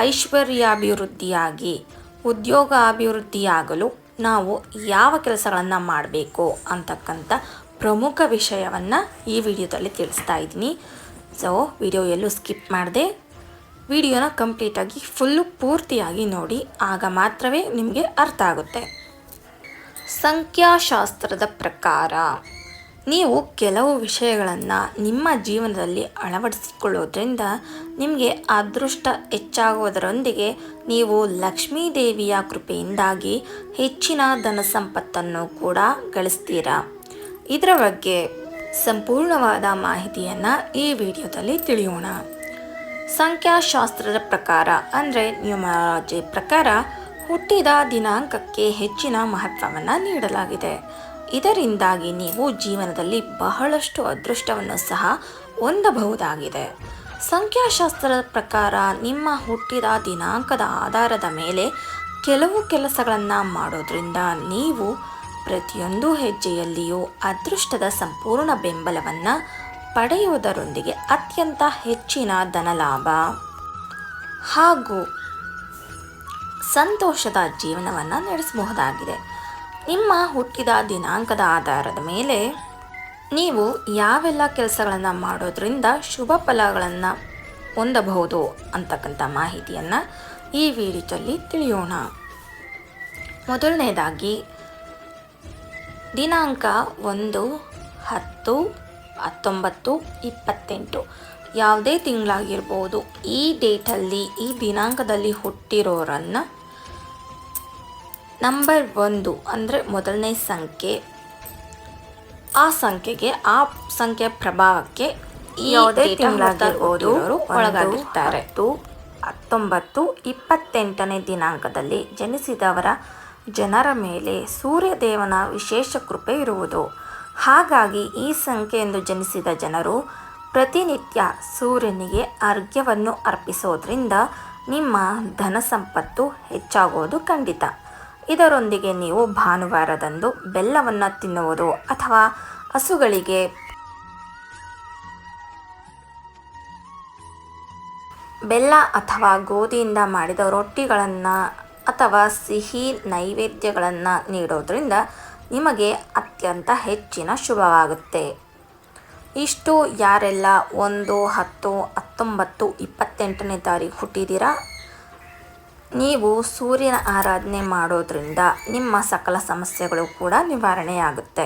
ಐಶ್ವರ್ಯಾಭಿವೃದ್ಧಿಯಾಗಿ ಉದ್ಯೋಗ ಅಭಿವೃದ್ಧಿಯಾಗಲು ನಾವು ಯಾವ ಕೆಲಸಗಳನ್ನು ಮಾಡಬೇಕು ಅಂತಕ್ಕಂಥ ಪ್ರಮುಖ ವಿಷಯವನ್ನು ಈ ವಿಡಿಯೋದಲ್ಲಿ ತಿಳಿಸ್ತಾ ಇದ್ದೀನಿ. ಸೊ ವಿಡಿಯೋ ಎಲ್ಲೂ ಸ್ಕಿಪ್ ಮಾಡದೆ ವಿಡಿಯೋನ ಕಂಪ್ಲೀಟಾಗಿ ಪೂರ್ತಿಯಾಗಿ ನೋಡಿ, ಆಗ ಮಾತ್ರವೇ ನಿಮಗೆ ಅರ್ಥ ಆಗುತ್ತೆ. ಸಂಖ್ಯಾಶಾಸ್ತ್ರದ ಪ್ರಕಾರ ನೀವು ಕೆಲವು ವಿಷಯಗಳನ್ನು ನಿಮ್ಮ ಜೀವನದಲ್ಲಿ ಅಳವಡಿಸಿಕೊಳ್ಳೋದ್ರಿಂದ ನಿಮಗೆ ಅದೃಷ್ಟ ಹೆಚ್ಚಾಗುವುದರೊಂದಿಗೆ ನೀವು ಲಕ್ಷ್ಮೀ ದೇವಿಯ ಕೃಪೆಯಿಂದಾಗಿ ಹೆಚ್ಚಿನ ಧನ ಸಂಪತ್ತನ್ನು ಕೂಡ ಗಳಿಸ್ತೀರಾ. ಇದರ ಬಗ್ಗೆ ಸಂಪೂರ್ಣವಾದ ಮಾಹಿತಿಯನ್ನು ಈ ವಿಡಿಯೋದಲ್ಲಿ ತಿಳಿಯೋಣ. ಸಂಖ್ಯಾಶಾಸ್ತ್ರದ ಪ್ರಕಾರ ಅಂದರೆ ನ್ಯೂಮರಾಲಜಿ ಪ್ರಕಾರ ಹುಟ್ಟಿದ ದಿನಾಂಕಕ್ಕೆ ಹೆಚ್ಚಿನ ಮಹತ್ವವನ್ನು ನೀಡಲಾಗಿದೆ. ಇದರಿಂದಾಗಿ ನೀವು ಜೀವನದಲ್ಲಿ ಬಹಳಷ್ಟು ಅದೃಷ್ಟವನ್ನು ಸಹ ಹೊಂದಬಹುದಾಗಿದೆ. ಸಂಖ್ಯಾಶಾಸ್ತ್ರದ ಪ್ರಕಾರ ನಿಮ್ಮ ಹುಟ್ಟಿದ ದಿನಾಂಕದ ಆಧಾರದ ಮೇಲೆ ಕೆಲವು ಕೆಲಸಗಳನ್ನು ಮಾಡೋದ್ರಿಂದ ನೀವು ಪ್ರತಿಯೊಂದು ಹೆಜ್ಜೆಯಲ್ಲಿಯೂ ಅದೃಷ್ಟದ ಸಂಪೂರ್ಣ ಬೆಂಬಲವನ್ನು ಪಡೆಯುವುದರೊಂದಿಗೆ ಅತ್ಯಂತ ಹೆಚ್ಚಿನ ಧನಲಾಭ ಹಾಗೂ ಸಂತೋಷದ ಜೀವನವನ್ನು ನಡೆಸಬಹುದಾಗಿದೆ. ನಿಮ್ಮ ಹುಟ್ಟಿದ ದಿನಾಂಕದ ಆಧಾರದ ಮೇಲೆ ನೀವು ಯಾವೆಲ್ಲ ಕೆಲಸಗಳನ್ನು ಮಾಡೋದ್ರಿಂದ ಶುಭ ಫಲಗಳನ್ನು ಹೊಂದಬಹುದು ಅಂತಕ್ಕಂಥ ಮಾಹಿತಿಯನ್ನು ಈ ವಿಡಿಯೋದಲ್ಲಿ ತಿಳಿಯೋಣ. ಮೊದಲನೇದಾಗಿ ದಿನಾಂಕ 1, 10, 19, 28 ಯಾವುದೇ ತಿಂಗಳಾಗಿರ್ಬೋದು. ಈ ಡೇಟಲ್ಲಿ ಈ ದಿನಾಂಕದಲ್ಲಿ ಹುಟ್ಟಿರೋರನ್ನು ನಂಬರ್ 1 ಅಂದರೆ ಮೊದಲನೇ ಸಂಖ್ಯೆ, ಆ ಸಂಖ್ಯೆಗೆ ಆ ಸಂಖ್ಯೆ ಪ್ರಭಾವಕ್ಕೆ ಯಾವುದೇ ತಿಂಗಳಾಗಿರ್ಬೋದು ಒಳಗಾಗಿರ್ತಾರೆ. 19, 28ನೇ ದಿನಾಂಕದಲ್ಲಿ ಜನಿಸಿದವರ ಜನರ ಮೇಲೆ ಸೂರ್ಯದೇವನ ವಿಶೇಷ ಕೃಪೆ ಇರುವುದು. ಹಾಗಾಗಿ ಈ ಸಂಖ್ಯೆಯಂದು ಜನಿಸಿದ ಜನರು ಪ್ರತಿನಿತ್ಯ ಸೂರ್ಯನಿಗೆ ಅರ್ಘ್ಯವನ್ನು ಅರ್ಪಿಸೋದ್ರಿಂದ ನಿಮ್ಮ ಧನ ಸಂಪತ್ತು ಹೆಚ್ಚಾಗುವುದು ಖಂಡಿತ. ಇದರೊಂದಿಗೆ ನೀವು ಭಾನುವಾರದಂದು ಬೆಲ್ಲವನ್ನು ತಿನ್ನುವುದು ಅಥವಾ ಹಸುಗಳಿಗೆ ಬೆಲ್ಲ ಅಥವಾ ಗೋಧಿಯಿಂದ ಮಾಡಿದ ರೊಟ್ಟಿಗಳನ್ನು ಅಥವಾ ಸಿಹಿ ನೈವೇದ್ಯಗಳನ್ನು ನೀಡೋದ್ರಿಂದ ನಿಮಗೆ ಅತ್ಯಂತ ಹೆಚ್ಚಿನ ಶುಭವಾಗುತ್ತೆ. ಇಷ್ಟು ಯಾರೆಲ್ಲ 1, 10, 19, 28ನೇ ತಾರೀಕು ಹುಟ್ಟಿದ್ದೀರಾ, ನೀವು ಸೂರ್ಯನ ಆರಾಧನೆ ಮಾಡೋದ್ರಿಂದ ನಿಮ್ಮ ಸಕಲ ಸಮಸ್ಯೆಗಳು ಕೂಡ ನಿವಾರಣೆಯಾಗುತ್ತೆ.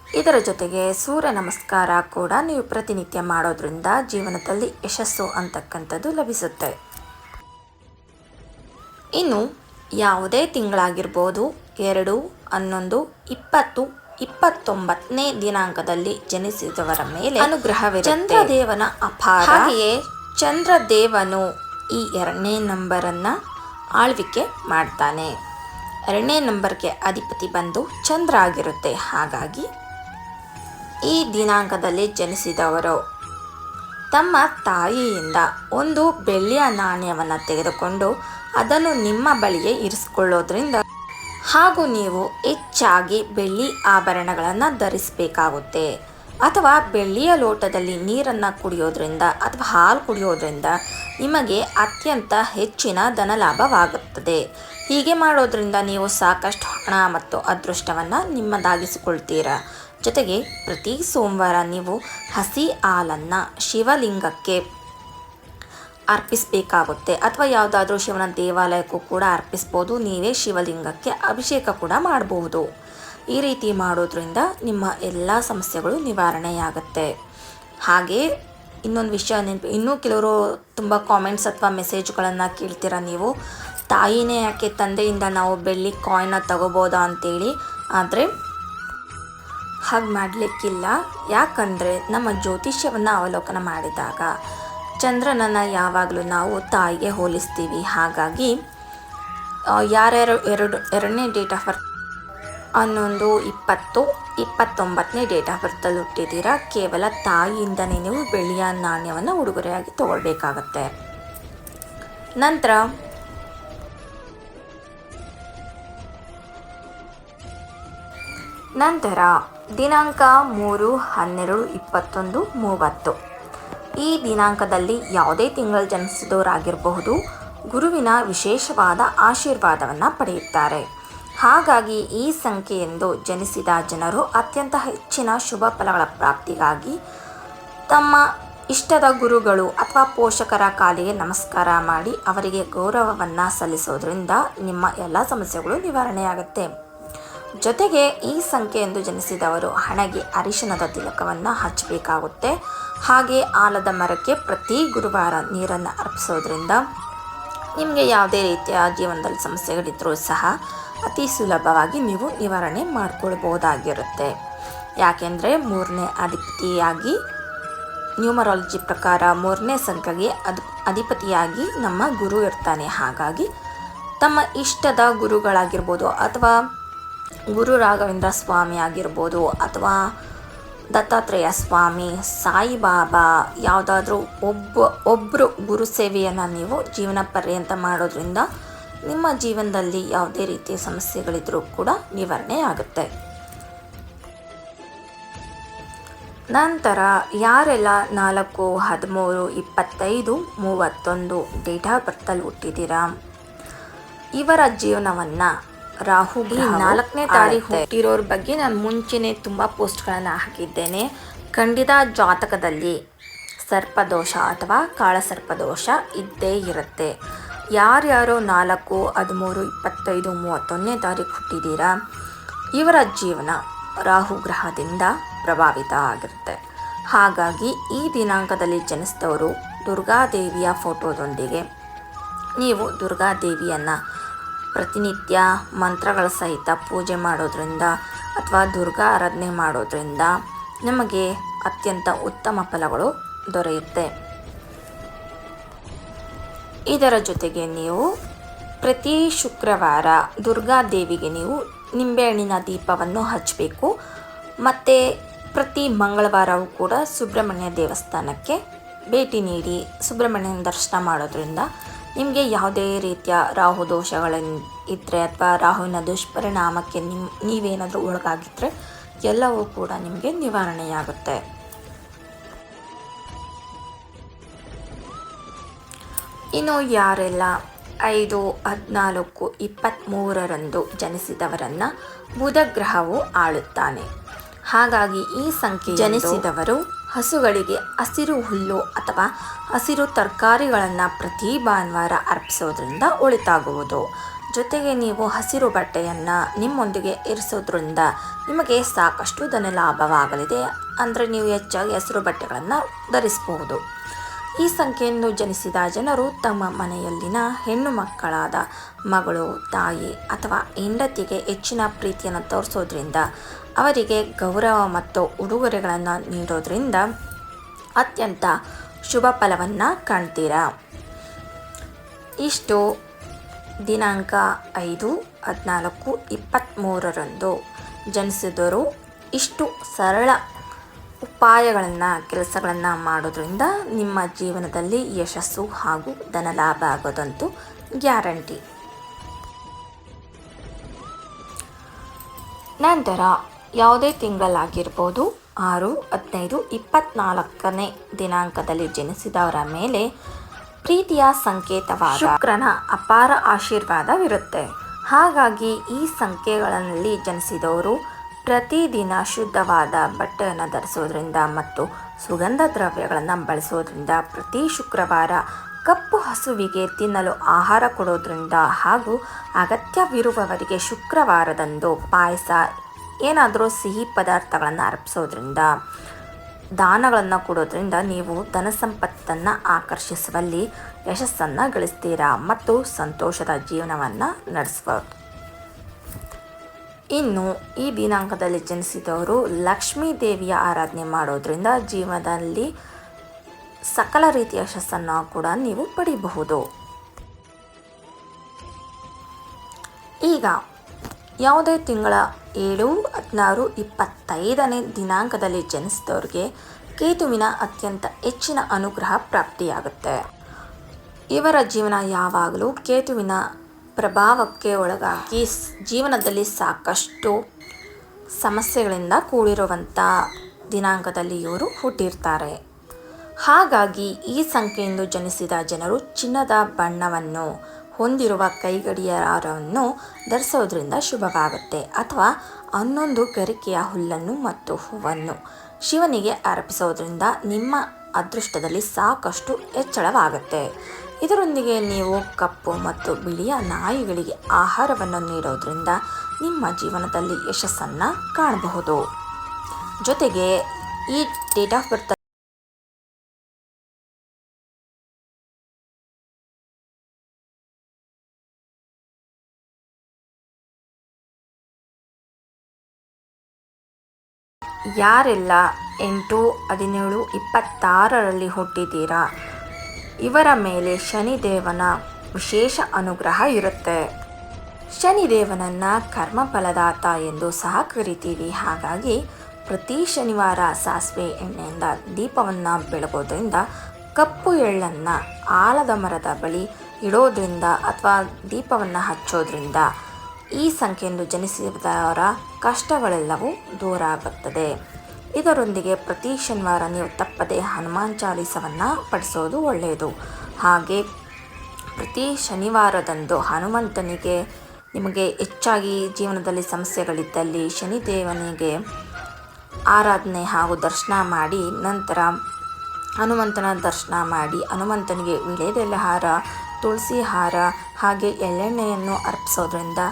ಇದರ ಜೊತೆಗೆ ಸೂರ್ಯ ನಮಸ್ಕಾರ ಕೂಡ ನೀವು ಪ್ರತಿನಿತ್ಯ ಮಾಡೋದ್ರಿಂದ ಜೀವನದಲ್ಲಿ ಯಶಸ್ಸು ಅಂತಕ್ಕಂಥದ್ದು ಲಭಿಸುತ್ತೆ. ಇನ್ನು ಯಾವುದೇ ತಿಂಗಳಾಗಿರ್ಬೋದು 2, 11, 20, 29ನೇ ದಿನಾಂಕದಲ್ಲಿ ಜನಿಸಿದವರ ಮೇಲೆ ಅನುಗ್ರಹವಿರುತ್ತೆ. ಚಂದ್ರದೇವನ ಅಪಾರ. ಹಾಗೆಯೇ ಚಂದ್ರದೇವನು ಈ 2ನೇ ನಂಬರನ್ನು ಆಳ್ವಿಕೆ ಮಾಡ್ತಾನೆ. 2ನೇ ನಂಬರ್ಗೆ ಅಧಿಪತಿ ಬಂದು ಚಂದ್ರ ಆಗಿರುತ್ತೆ. ಹಾಗಾಗಿ ಈ ದಿನಾಂಕದಲ್ಲಿ ಜನಿಸಿದವರು ತಮ್ಮ ತಾಯಿಯಿಂದ ಒಂದು ಬೆಳ್ಳಿಯ ನಾಣ್ಯವನ್ನು ತೆಗೆದುಕೊಂಡು ಅದನ್ನು ನಿಮ್ಮ ಬಳಿಯೇ ಇರಿಸಿಕೊಳ್ಳೋದ್ರಿಂದ ಹಾಗೂ ನೀವು ಹೆಚ್ಚಾಗಿ ಬೆಳ್ಳಿ ಆಭರಣಗಳನ್ನು ಧರಿಸಬೇಕಾಗುತ್ತೆ. ಅಥವಾ ಬೆಳ್ಳಿಯ ಲೋಟದಲ್ಲಿ ನೀರನ್ನು ಕುಡಿಯೋದ್ರಿಂದ ಅಥವಾ ಹಾಲು ಕುಡಿಯೋದ್ರಿಂದ ನಿಮಗೆ ಅತ್ಯಂತ ಹೆಚ್ಚಿನ ಧನಲಾಭವಾಗುತ್ತದೆ. ಹೀಗೆ ಮಾಡೋದ್ರಿಂದ ನೀವು ಸಾಕಷ್ಟು ಹಣ ಮತ್ತು ಅದೃಷ್ಟವನ್ನು ನಿಮ್ಮದಾಗಿಸಿಕೊಳ್ತೀರಾ. ಜೊತೆಗೆ ಪ್ರತಿ ಸೋಮವಾರ ನೀವು ಹಸಿ ಹಾಲನ್ನು ಶಿವಲಿಂಗಕ್ಕೆ ಅರ್ಪಿಸಬೇಕಾಗುತ್ತೆ. ಅಥವಾ ಯಾವುದಾದ್ರೂ ಶಿವನ ದೇವಾಲಯಕ್ಕೂ ಕೂಡ ಅರ್ಪಿಸ್ಬೋದು. ನೀವೇ ಶಿವಲಿಂಗಕ್ಕೆ ಅಭಿಷೇಕ ಕೂಡ ಮಾಡಬಹುದು. ಈ ರೀತಿ ಮಾಡೋದ್ರಿಂದ ನಿಮ್ಮ ಎಲ್ಲ ಸಮಸ್ಯೆಗಳು ನಿವಾರಣೆಯಾಗುತ್ತೆ. ಹಾಗೆ ಇನ್ನೊಂದು ವಿಷಯ ಇನ್ನೂ ಕೆಲವರು ತುಂಬ ಕಾಮೆಂಟ್ಸ್ ಅಥವಾ ಮೆಸೇಜ್ಗಳನ್ನು ಕೇಳ್ತೀರ ನೀವು, ತಾಯಿನೇ ಯಾಕೆ ತಂದೆಯಿಂದ ನಾವು ಬೆಳ್ಳಿ ಕಾಯಿನ್ನ ತಗೋಬೋದಾ ಅಂತೇಳಿ. ಆದರೆ ಹಾಗೆ ಮಾಡಲಿಕ್ಕಿಲ್ಲ. ಯಾಕಂದರೆ ನಮ್ಮ ಜ್ಯೋತಿಷ್ಯವನ್ನು ಅವಲೋಕನ ಮಾಡಿದಾಗ ಚಂದ್ರನನ್ನು ಯಾವಾಗಲೂ ನಾವು ತಾಯಿಗೆ ಹೋಲಿಸ್ತೀವಿ. ಹಾಗಾಗಿ ಯಾರ್ಯಾರು 2ನೇ ಡೇಟ್ ಆಫ್ ಬರ್ತ್ 11, 20, 29ನೇ ಡೇಟ್ ಆಫ್ ಬರ್ತಲ್ಲಿ ಹುಟ್ಟಿದ್ದೀರಾ, ಕೇವಲ ತಾಯಿಯಿಂದನೇ ನೀವು ಬೆಳ್ಳಿಯ ನಾಣ್ಯವನ್ನು ಉಡುಗೊರೆಯಾಗಿ ತಗೊಳ್ಬೇಕಾಗತ್ತೆ. ನಂತರ ದಿನಾಂಕ 3, 12, 21, 30 ಈ ದಿನಾಂಕದಲ್ಲಿ ಯಾವುದೇ ತಿಂಗಳು ಜನಿಸಿದವರಾಗಿರಬಹುದು ಗುರುವಿನ ವಿಶೇಷವಾದ ಆಶೀರ್ವಾದವನ್ನು ಪಡೆಯುತ್ತಾರೆ. ಹಾಗಾಗಿ ಈ ಸಂಖ್ಯೆಯಂದು ಜನಿಸಿದ ಜನರು ಅತ್ಯಂತ ಹೆಚ್ಚಿನ ಶುಭ ಫಲಗಳ ಪ್ರಾಪ್ತಿಗಾಗಿ ತಮ್ಮ ಇಷ್ಟದ ಗುರುಗಳು ಅಥವಾ ಪೋಷಕರ ಕಾಲಿಗೆ ನಮಸ್ಕಾರ ಮಾಡಿ ಅವರಿಗೆ ಗೌರವವನ್ನು ಸಲ್ಲಿಸೋದ್ರಿಂದ ನಿಮ್ಮ ಎಲ್ಲ ಸಮಸ್ಯೆಗಳು ನಿವಾರಣೆಯಾಗುತ್ತೆ. ಜೊತೆಗೆ ಈ ಸಂಖ್ಯೆಯಂದು ಜನಿಸಿದವರು ಹಣೆಗೆ ಅರಿಶಿಣದ ತಿಲಕವನ್ನು ಹಚ್ಚಬೇಕಾಗುತ್ತೆ. ಹಾಗೆ ಆಲದ ಮರಕ್ಕೆ ಪ್ರತಿ ಗುರುವಾರ ನೀರನ್ನು ಅರ್ಪಿಸೋದ್ರಿಂದ ನಿಮಗೆ ಯಾವುದೇ ರೀತಿಯ ಜೀವನದಲ್ಲಿ ಸಮಸ್ಯೆಗಳಿದ್ದರೂ ಸಹ ಅತಿ ಸುಲಭವಾಗಿ ನೀವು ನಿವಾರಣೆ ಮಾಡಿಕೊಳ್ಬೋದಾಗಿರುತ್ತೆ. ಯಾಕೆಂದರೆ 3ನೇ ಅಧಿಪತಿಯಾಗಿ ನ್ಯೂಮರಾಲಜಿ ಪ್ರಕಾರ 3ನೇ ಸಂಖ್ಯೆಗೆ ಅಧಿಪತಿಯಾಗಿ ನಮ್ಮ ಗುರು ಇರ್ತಾನೆ. ಹಾಗಾಗಿ ತಮ್ಮ ಇಷ್ಟದ ಗುರುಗಳಾಗಿರ್ಬೋದು ಅಥವಾ ಗುರು ರಾಘವೇಂದ್ರ ಸ್ವಾಮಿ ಆಗಿರ್ಬೋದು ಅಥವಾ ದತ್ತಾತ್ರೇಯ ಸ್ವಾಮಿ, ಸಾಯಿಬಾಬಾ ಯಾವುದಾದ್ರೂ ಒಬ್ಬರು ಗುರು ಸೇವೆಯನ್ನು ನೀವು ಜೀವನ ಪರ್ಯಂತ ಮಾಡೋದ್ರಿಂದ ನಿಮ್ಮ ಜೀವನದಲ್ಲಿ ಯಾವುದೇ ರೀತಿಯ ಸಮಸ್ಯೆಗಳಿದ್ರೂ ಕೂಡ ನಿವಾರಣೆ ಆಗುತ್ತೆ. ನಂತರ ಯಾರೆಲ್ಲ 4, 13, 25, 31 ಡೇಟ್ ಆಫ್ ಬರ್ತಲ್ಲಿ ಹುಟ್ಟಿದ್ದೀರಾ ಇವರ ಜೀವನವನ್ನು ರಾಹು 4ನೇ ತಾರೀಕು ಹುಟ್ಟಿರೋರ ಬಗ್ಗೆ ನಾನು ಮುಂಚೆನೇ ತುಂಬ ಪೋಸ್ಟ್ಗಳನ್ನು ಹಾಕಿದ್ದೇನೆ. ಖಂಡಿತ ಜಾತಕದಲ್ಲಿ ಸರ್ಪದೋಷ ಅಥವಾ ಕಾಳಸರ್ಪದೋಷ ಇದ್ದೇ ಇರುತ್ತೆ. ಯಾರ್ಯಾರೋ 4, 13, 25, 31ನೇ ತಾರೀಕು ಹುಟ್ಟಿದ್ದೀರಾ ಇವರ ಜೀವನ ರಾಹು ಗ್ರಹದಿಂದ ಪ್ರಭಾವಿತ ಆಗಿರುತ್ತೆ. ಹಾಗಾಗಿ ಈ ದಿನಾಂಕದಲ್ಲಿ ಜನಿಸಿದವರು ದುರ್ಗಾದೇವಿಯ ಫೋಟೋದೊಂದಿಗೆ ನೀವು ದುರ್ಗಾದೇವಿಯನ್ನು ಪ್ರತಿನಿತ್ಯ ಮಂತ್ರಗಳ ಸಹಿತ ಪೂಜೆ ಮಾಡೋದ್ರಿಂದ ಅಥವಾ ದುರ್ಗಾ ಆರಾಧನೆ ಮಾಡೋದ್ರಿಂದ ನಿಮಗೆ ಅತ್ಯಂತ ಉತ್ತಮ ಫಲಗಳು ದೊರೆಯುತ್ತೆ. ಇದರ ಜೊತೆಗೆ ನೀವು ಪ್ರತಿ ಶುಕ್ರವಾರ ದುರ್ಗಾದೇವಿಗೆ ನೀವು ನಿಂಬೆಹಣ್ಣಿನ ದೀಪವನ್ನು ಹಚ್ಚಬೇಕು. ಮತ್ತು ಪ್ರತಿ ಮಂಗಳವಾರವೂ ಕೂಡ ಸುಬ್ರಹ್ಮಣ್ಯ ದೇವಸ್ಥಾನಕ್ಕೆ ಭೇಟಿ ನೀಡಿ ಸುಬ್ರಹ್ಮಣ್ಯನ ದರ್ಶನ ಮಾಡೋದ್ರಿಂದ ನಿಮಗೆ ಯಾವುದೇ ರೀತಿಯ ರಾಹು ದೋಷಗಳಿದ್ದರೆ ಅಥವಾ ರಾಹುವಿನ ದುಷ್ಪರಿಣಾಮಕ್ಕೆ ನೀವೇನಾದರೂ ಒಳಗಾಗಿದ್ದರೆ ಎಲ್ಲವೂ ಕೂಡ ನಿಮಗೆ ನಿವಾರಣೆಯಾಗುತ್ತೆ. ಇನ್ನು ಯಾರೆಲ್ಲ 5, 14, 23ರಂದು ಜನಿಸಿದವರನ್ನು ಬುಧ ಗ್ರಹವು ಆಳುತ್ತಾನೆ. ಹಾಗಾಗಿ ಈ ಸಂಖ್ಯೆ ಜನಿಸಿದವರು ಹಸುಗಳಿಗೆ ಹಸಿರು ಹುಲ್ಲು ಅಥವಾ ಹಸಿರು ತರಕಾರಿಗಳನ್ನು ಪ್ರತಿ ಭಾನುವಾರ ಅರ್ಪಿಸೋದ್ರಿಂದ ಒಳಿತಾಗುವುದು. ಜೊತೆಗೆ ನೀವು ಹಸಿರು ಬಟ್ಟೆಯನ್ನು ನಿಮ್ಮೊಂದಿಗೆ ಇರಿಸೋದ್ರಿಂದ ನಿಮಗೆ ಸಾಕಷ್ಟು ಧನ ಲಾಭವಾಗಲಿದೆ. ಅಂದರೆ ನೀವು ಹೆಚ್ಚಾಗಿ ಹಸಿರು ಬಟ್ಟೆಗಳನ್ನು ಧರಿಸಬಹುದು. ಈ ಸಂಖ್ಯೆಯನ್ನು ಜನಿಸಿದ ಜನರು ತಮ್ಮ ಮನೆಯಲ್ಲಿನ ಹೆಣ್ಣು ಮಕ್ಕಳಾದ ಮಗಳು, ತಾಯಿ ಅಥವಾ ಹೆಂಡತಿಗೆ ಹೆಚ್ಚಿನ ಪ್ರೀತಿಯನ್ನು ತೋರಿಸೋದ್ರಿಂದ ಅವರಿಗೆ ಗೌರವ ಮತ್ತು ಉಡುಗೊರೆಗಳನ್ನು ನೀಡೋದ್ರಿಂದ ಅತ್ಯಂತ ಶುಭ ಫಲವನ್ನು ಕಾಣ್ತೀರಾ. ಇಷ್ಟು ದಿನಾಂಕ 5, 14, 23ರಂದು ಜನಿಸಿದವರು ಇಷ್ಟು ಸರಳ ಕೆಲಸಗಳನ್ನು ಮಾಡೋದ್ರಿಂದ ನಿಮ್ಮ ಜೀವನದಲ್ಲಿ ಯಶಸ್ಸು ಹಾಗೂ ಧನಲಾಭ ಆಗೋದಂತೂ ಗ್ಯಾರಂಟಿ. ನಂತರ ಯಾವುದೇ ತಿಂಗಳಾಗಿರ್ಬೋದು 6, 15, 24ನೇ ದಿನಾಂಕದಲ್ಲಿ ಜನಿಸಿದವರ ಮೇಲೆ ಪ್ರೀತಿಯ ಸಂಕೇತವಾದ ಶುಕ್ರನ ಅಪಾರ ಆಶೀರ್ವಾದವಿರುತ್ತೆ. ಹಾಗಾಗಿ ಈ ಸಂಖ್ಯೆಗಳಲ್ಲಿ ಜನಿಸಿದವರು ಪ್ರತಿದಿನ ಶುದ್ಧವಾದ ಬಟ್ಟೆಯನ್ನು ಧರಿಸೋದ್ರಿಂದ ಮತ್ತು ಸುಗಂಧ ದ್ರವ್ಯಗಳನ್ನು ಬಳಸೋದ್ರಿಂದ ಪ್ರತಿ ಶುಕ್ರವಾರ ಕಪ್ಪು ಹಸುವಿಗೆ ತಿನ್ನಲು ಆಹಾರ ಕೊಡೋದ್ರಿಂದ ಹಾಗೂ ಅಗತ್ಯವಿರುವವರಿಗೆ ಶುಕ್ರವಾರದಂದು ಪಾಯಸ ಏನಾದರೂ ಸಿಹಿ ಪದಾರ್ಥಗಳನ್ನು ಅರ್ಪಿಸೋದ್ರಿಂದ ದಾನಗಳನ್ನು ಕೊಡೋದ್ರಿಂದ ನೀವು ಧನ ಸಂಪತ್ತನ್ನು ಆಕರ್ಷಿಸುವಲ್ಲಿ ಯಶಸ್ಸನ್ನು ಗಳಿಸ್ತೀರಾ ಮತ್ತು ಸಂತೋಷದ ಜೀವನವನ್ನು ನಡೆಸ್ಬೋದು. ಇನ್ನು ಈ ದಿನಾಂಕದಲ್ಲಿ ಜನಿಸಿದವರು ಲಕ್ಷ್ಮೀ ದೇವಿಯ ಆರಾಧನೆ ಮಾಡೋದ್ರಿಂದ ಜೀವನದಲ್ಲಿ ಸಕಲ ರೀತಿಯ ಯಶಸ್ಸನ್ನು ಕೂಡ ನೀವು ಪಡಿಬಹುದು. ಈಗ ಯಾವುದೇ ತಿಂಗಳ 7, 16, 25ನೇ ದಿನಾಂಕದಲ್ಲಿ ಜನಿಸಿದವ್ರಿಗೆ ಕೇತುವಿನ ಅತ್ಯಂತ ಹೆಚ್ಚಿನ ಅನುಗ್ರಹ ಪ್ರಾಪ್ತಿಯಾಗುತ್ತೆ. ಇವರ ಜೀವನ ಯಾವಾಗಲೂ ಕೇತುವಿನ ಪ್ರಭಾವಕ್ಕೆ ಒಳಗಾಗಿ ಜೀವನದಲ್ಲಿ ಸಾಕಷ್ಟು ಸಮಸ್ಯೆಗಳಿಂದ ಕೂಡಿರುವಂಥ ದಿನಾಂಕದಲ್ಲಿ ಇವರು ಹುಟ್ಟಿರ್ತಾರೆ. ಹಾಗಾಗಿ ಈ ಸಂಖ್ಯೆಯಿಂದ ಜನಿಸಿದ ಜನರು ಚಿನ್ನದ ಬಣ್ಣವನ್ನು ಹೊಂದಿರುವ ಕೈಗಡಿಯಾರವನ್ನು ಧರಿಸೋದ್ರಿಂದ ಶುಭವಾಗುತ್ತೆ. ಅಥವಾ 11 ಗರಿಕೆಯ ಹುಲ್ಲನ್ನು ಮತ್ತು ಹೂವನ್ನು ಶಿವನಿಗೆ ಅರ್ಪಿಸೋದ್ರಿಂದ ನಿಮ್ಮ ಅದೃಷ್ಟದಲ್ಲಿ ಸಾಕಷ್ಟು ಹೆಚ್ಚಳವಾಗುತ್ತೆ. ಇದರೊಂದಿಗೆ ನೀವು ಕಪ್ಪು ಮತ್ತು ಬಿಳಿಯ ನಾಯಿಗಳಿಗೆ ಆಹಾರವನ್ನು ನೀಡೋದ್ರಿಂದ ನಿಮ್ಮ ಜೀವನದಲ್ಲಿ ಯಶಸ್ಸನ್ನು ಕಾಣಬಹುದು. ಜೊತೆಗೆ ಈ ಡೇಟ್ ಆಫ್ ಬರ್ತ್ ಯಾರೆಲ್ಲ 8, 17, 26ರಲ್ಲಿ ಹುಟ್ಟಿದ್ದೀರಾ ಇವರ ಮೇಲೆ ಶನಿದೇವನ ವಿಶೇಷ ಅನುಗ್ರಹ ಇರುತ್ತೆ. ಶನಿದೇವನನ್ನು ಕರ್ಮಫಲದಾತ ಎಂದು ಸಹ ಕರಿತೀವಿ. ಹಾಗಾಗಿ ಪ್ರತಿ ಶನಿವಾರ ಸಾಸಿವೆ ಎಣ್ಣೆಯಿಂದ ದೀಪವನ್ನು ಬೆಳಗೋದ್ರಿಂದ, ಕಪ್ಪು ಎಳ್ಳನ್ನು ಆಲದ ಮರದ ಬಳಿ ಇಡೋದ್ರಿಂದ ಅಥವಾ ದೀಪವನ್ನು ಹಚ್ಚೋದ್ರಿಂದ ಈ ಸಂಖ್ಯೆಯನ್ನು ಜನಿಸಿದವರ ಕಷ್ಟಗಳೆಲ್ಲವೂ ದೂರ ಆಗುತ್ತದೆ. ಇದರೊಂದಿಗೆ ಪ್ರತಿ ಶನಿವಾರ ನೀವು ತಪ್ಪದೆ ಹನುಮಾನ್ ಚಾಲೀಸವನ್ನು ಪಠಿಸೋದು ಒಳ್ಳೆಯದು. ಹಾಗೆ ಪ್ರತಿ ಶನಿವಾರದಂದು ಹನುಮಂತನಿಗೆ ನಿಮಗೆ ಹೆಚ್ಚಾಗಿ ಜೀವನದಲ್ಲಿ ಸಮಸ್ಯೆಗಳಿದ್ದಲ್ಲಿ ಶನಿದೇವನಿಗೆ ಆರಾಧನೆ ಹಾಗೂ ದರ್ಶನ ಮಾಡಿ, ನಂತರ ಹನುಮಂತನ ದರ್ಶನ ಮಾಡಿ ಹನುಮಂತನಿಗೆ ವೀಳ್ಯದೆಲೆ ಹಾರ, ತುಳಸಿ ಹಾರ ಹಾಗೆ ಎಳ್ಳೆಣ್ಣೆಯನ್ನು ಅರ್ಪಿಸೋದ್ರಿಂದ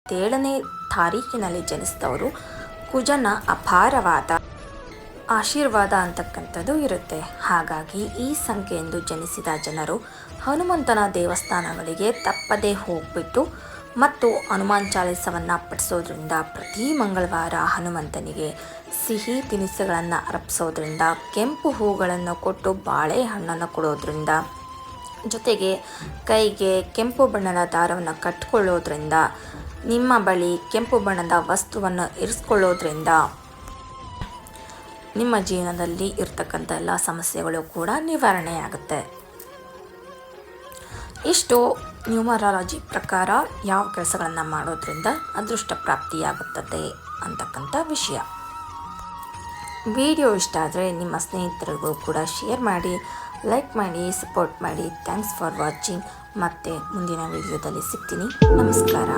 ಏಳನೇ ತಾರೀಕಿನಲ್ಲಿ ಜನಿಸಿದವರು ಕುಜನ ಅಪಾರವಾದ ಆಶೀರ್ವಾದ ಅಂತಕ್ಕಂಥದ್ದು ಇರುತ್ತೆ. ಹಾಗಾಗಿ ಈ ಸಂಖ್ಯೆಯಂದು ಜನಿಸಿದ ಜನರು ಹನುಮಂತನ ದೇವಸ್ಥಾನಗಳಿಗೆ ತಪ್ಪದೇ ಹೋಗ್ಬಿಟ್ಟು ಮತ್ತು ಹನುಮಾನ್ ಚಾಲೀಸವನ್ನು ಪಠಿಸೋದ್ರಿಂದ, ಪ್ರತಿ ಮಂಗಳವಾರ ಹನುಮಂತನಿಗೆ ಸಿಹಿ ತಿನಿಸುಗಳನ್ನು ಅರ್ಪಿಸೋದ್ರಿಂದ, ಕೆಂಪು ಹೂಗಳನ್ನು ಕೊಟ್ಟು ಬಾಳೆಹಣ್ಣನ್ನು ಕೊಡೋದ್ರಿಂದ, ಜೊತೆಗೆ ಕೈಗೆ ಕೆಂಪು ಬಣ್ಣದ ದಾರವನ್ನು ಕಟ್ಟಿಕೊಳ್ಳೋದ್ರಿಂದ, ನಿಮ್ಮ ಬಳಿ ಕೆಂಪು ಬಣ್ಣದ ವಸ್ತುವನ್ನು ಇರಿಸ್ಕೊಳ್ಳೋದ್ರಿಂದ ನಿಮ್ಮ ಜೀವನದಲ್ಲಿ ಇರ್ತಕ್ಕಂಥ ಎಲ್ಲ ಸಮಸ್ಯೆಗಳು ಕೂಡ ನಿವಾರಣೆಯಾಗುತ್ತೆ. ಇಷ್ಟು ನ್ಯೂಮರಾಲಜಿ ಪ್ರಕಾರ ಯಾವ ಕೆಲಸಗಳನ್ನು ಮಾಡೋದ್ರಿಂದ ಅದೃಷ್ಟ ಪ್ರಾಪ್ತಿಯಾಗುತ್ತದೆ ಅಂತಕ್ಕಂಥ ವಿಷಯ. ವಿಡಿಯೋ ಇಷ್ಟ ಆದರೆ ನಿಮ್ಮ ಸ್ನೇಹಿತರಿಗೂ ಕೂಡ ಶೇರ್ ಮಾಡಿ, ಲೈಕ್ ಮಾಡಿ, ಸಪೋರ್ಟ್ ಮಾಡಿ. Thanks for watching. ಮತ್ತೆ ಮುಂದಿನ ವಿಡಿಯೋದಲ್ಲಿ ಸಿಗ್ತೀನಿ. ನಮಸ್ಕಾರ.